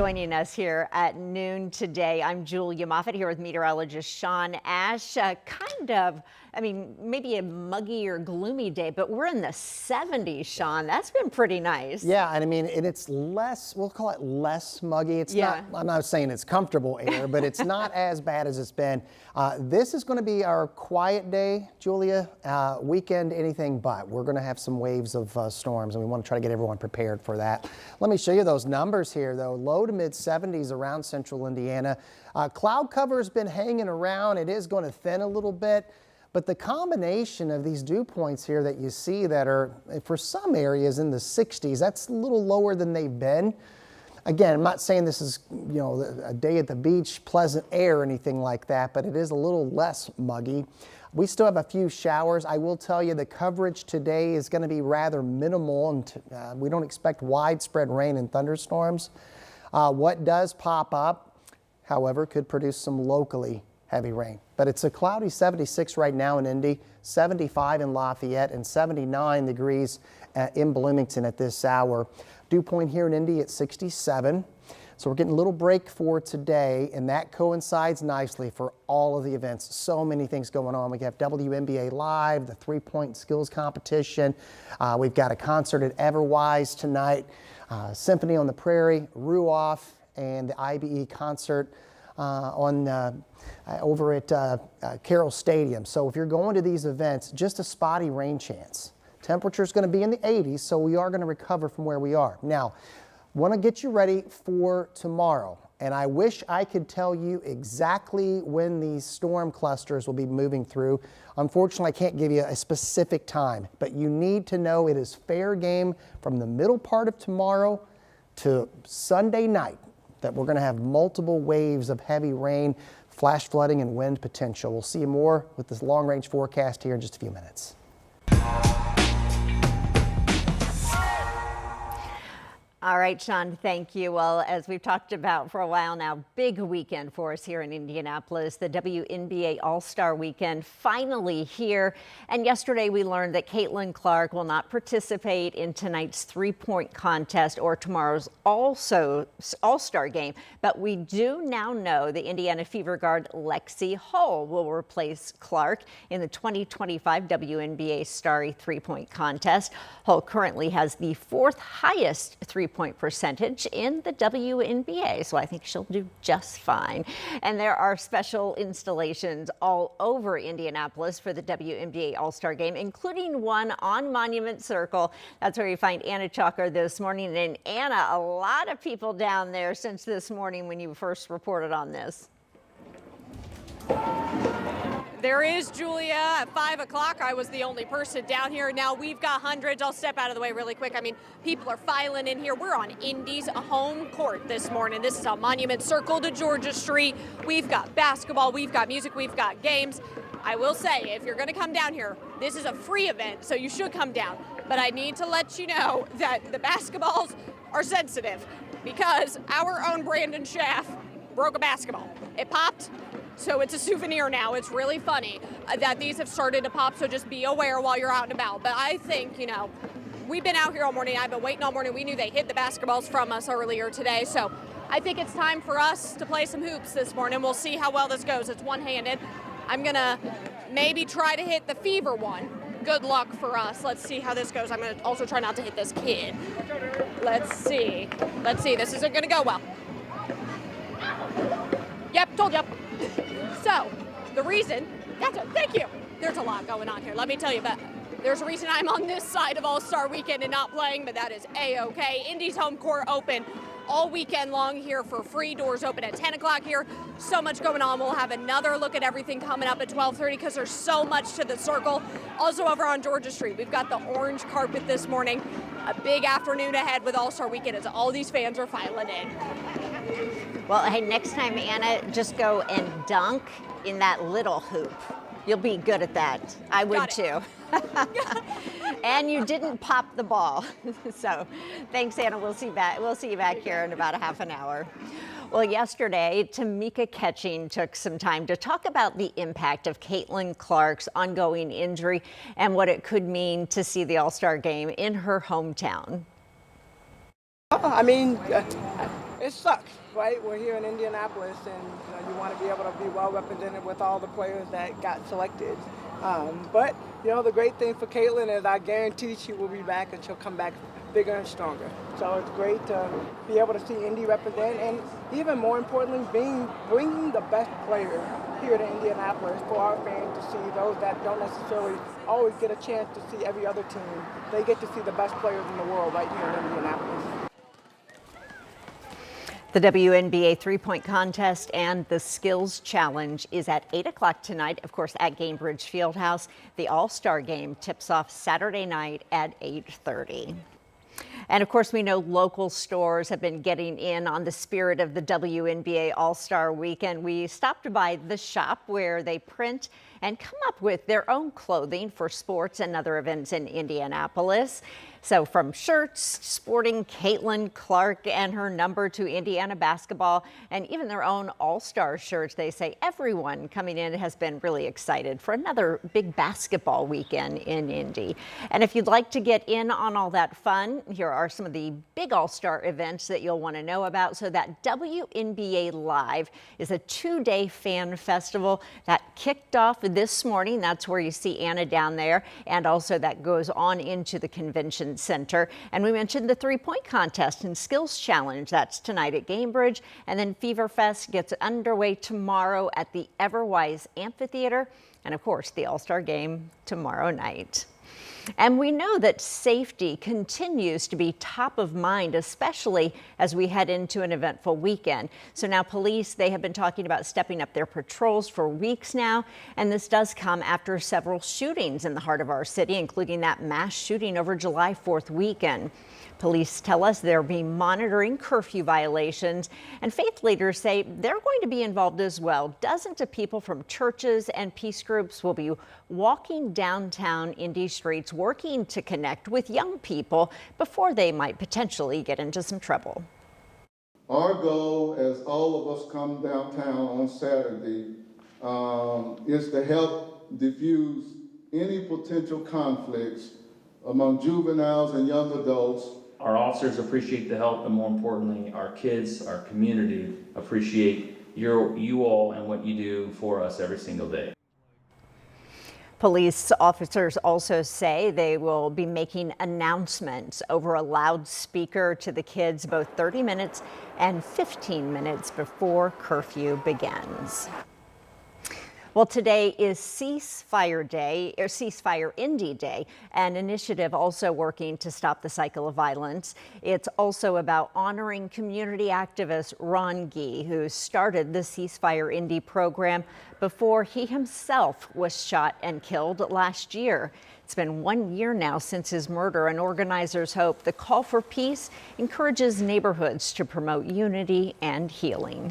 Joining us here at noon today, I'm Julia Moffett here with meteorologist Sean Ash. Maybe a muggy or gloomy day, but we're in the 70s, Sean. That's been pretty nice. Yeah, and it's less, we'll call it less muggy. It's not, I'm not saying it's comfortable air, but it's not as bad as it's been. This is going to be our quiet day, Julia. Weekend, anything but. We're going to have some waves of storms, and we want to try to get everyone prepared for that. Let me show you those numbers here, though. Low to mid 70s around central Indiana. Cloud cover has been hanging around. It is going to thin a little bit. But the combination of these dew points here that you see that are, for some areas, in the 60s, that's a little lower than they've been. Again, I'm not saying this is, a day at the beach, pleasant air or anything like that, but it is a little less muggy. We still have a few showers. I will tell you the coverage today is going to be rather minimal, and we don't expect widespread rain and thunderstorms. What does pop up, however, could produce some locally heavy rain. But it's a cloudy 76 right now in Indy, 75 in Lafayette, and 79 degrees in Bloomington at this hour. Dew point here in Indy at 67. So we're getting a little break for today, and that coincides nicely for all of the events. So many things going on. We have WNBA Live, the three-point skills competition. We've got a concert at Everwise tonight, Symphony on the Prairie, Ruoff, and the IBE concert over at Carroll Stadium. So if you're going to these events, just a spotty rain chance. Temperature is going to be in the 80s, so we are going to recover from where we are. Now, want to get you ready for tomorrow, and I wish I could tell you exactly when these storm clusters will be moving through. Unfortunately, I can't give you a specific time, but you need to know it is fair game from the middle part of tomorrow to Sunday night that we're going to have multiple waves of heavy rain, flash flooding, and wind potential. We'll see more with this long-range forecast here in just a few minutes. All right, Sean, thank you. Well, as we've talked about for a while now, big weekend for us here in Indianapolis. The WNBA All-Star weekend finally here. And yesterday we learned that Caitlin Clark will not participate in tonight's three-point contest or tomorrow's All-Star game. But we do now know the Indiana Fever guard Lexi Hull will replace Clark in the 2025 WNBA Starry three-point contest. Hull currently has the fourth highest three-point percentage in the WNBA, so I think she'll do just fine. And there are special installations all over Indianapolis for the WNBA All-Star game, including one on Monument Circle. That's where you find Anna Chalker this morning. And Anna, a lot of people down there since this morning when you first reported on this. There is, Julia. At 5 o'clock, I was the only person down here. Now we've got hundreds. I'll step out of the way really quick. People are filing in here. We're on Indy's home court this morning. This is on Monument Circle to Georgia Street. We've got basketball, we've got music, we've got games. I will say, if you're going to come down here, this is a free event, so you should come down. But I need to let you know that the basketballs are sensitive because our own Brandon Schaff broke a basketball. It popped. So it's a souvenir now. It's really funny that these have started to pop, so just be aware while you're out and about. But I think, we've been out here all morning. I've been waiting all morning. We knew they hit the basketballs from us earlier today. So I think it's time for us to play some hoops this morning. We'll see how well this goes. It's one-handed. I'm going to maybe try to hit the Fever one. Good luck for us. Let's see how this goes. I'm going to also try not to hit this kid. Let's see. This isn't going to go well. Yep, told you. So, the reason, thank you. There's a lot going on here, let me tell you, but there's a reason I'm on this side of All-Star Weekend and not playing, but that is A-OK. Indy's home court open all weekend long here for free. Doors open at 10 o'clock here. So much going on. We'll have another look at everything coming up at 12:30 because there's so much to the circle. Also over on Georgia Street, we've got the orange carpet this morning. A big afternoon ahead with All-Star Weekend as all these fans are filing in. Well, hey, next time, Anna, just go and dunk in that little hoop. You'll be good at that. I would too. And you didn't pop the ball. So thanks, Anna. We'll see you back here in about a half an hour. Well, yesterday, Tamika Catching took some time to talk about the impact of Caitlin Clark's ongoing injury and what it could mean to see the All-Star game in her hometown. I mean, it sucks, right? We're here in Indianapolis, and you want to be able to be well represented with all the players that got selected. But the great thing for Caitlin is I guarantee she will be back, and she'll come back bigger and stronger. So it's great to be able to see Indy represent, and even more importantly, bringing the best players here to Indianapolis for our fans to see, those that don't necessarily always get a chance to see every other team. They get to see the best players in the world right here in Indianapolis. The WNBA three-point contest and the skills challenge is at 8 o'clock tonight, of course, at Gainbridge Fieldhouse. The All-Star game tips off Saturday night at 8:30. And of course, we know local stores have been getting in on the spirit of the WNBA All-Star weekend. We stopped by the shop where they print and come up with their own clothing for sports and other events in Indianapolis. So from shirts sporting Caitlin Clark and her number to Indiana basketball, and even their own All-Star shirts, they say everyone coming in has been really excited for another big basketball weekend in Indy. And if you'd like to get in on all that fun, here are some of the big All-Star events that you'll want to know about. So that WNBA Live is a two-day fan festival that kicked off this morning. That's where you see Anna down there, and also that goes on into the convention center. And we mentioned the three-point contest and skills challenge. That's tonight at Gainbridge. And then Fever Fest gets underway tomorrow at the Everwise Amphitheater. And of course, the All-Star game tomorrow night. And we know that safety continues to be top of mind, especially as we head into an eventful weekend. So now police, they have been talking about stepping up their patrols for weeks now. And this does come after several shootings in the heart of our city, including that mass shooting over July 4th weekend. Police tell us they'll be monitoring curfew violations, and faith leaders say they're going to be involved as well. Dozens of people from churches and peace groups will be walking downtown Indy streets, working to connect with young people before they might potentially get into some trouble. Our goal, as all of us come downtown on Saturday, is to help diffuse any potential conflicts among juveniles and young adults. Our officers appreciate the help, and more importantly, our kids, our community appreciate you all and what you do for us every single day. Police officers also say they will be making announcements over a loudspeaker to the kids both 30 minutes and 15 minutes before curfew begins. Well, today is Ceasefire Day, or Ceasefire Indy Day, an initiative also working to stop the cycle of violence. It's also about honoring community activist Ron Gee, who started the Ceasefire Indy program before he himself was shot and killed last year. It's been 1 year now since his murder, and organizers hope the call for peace encourages neighborhoods to promote unity and healing.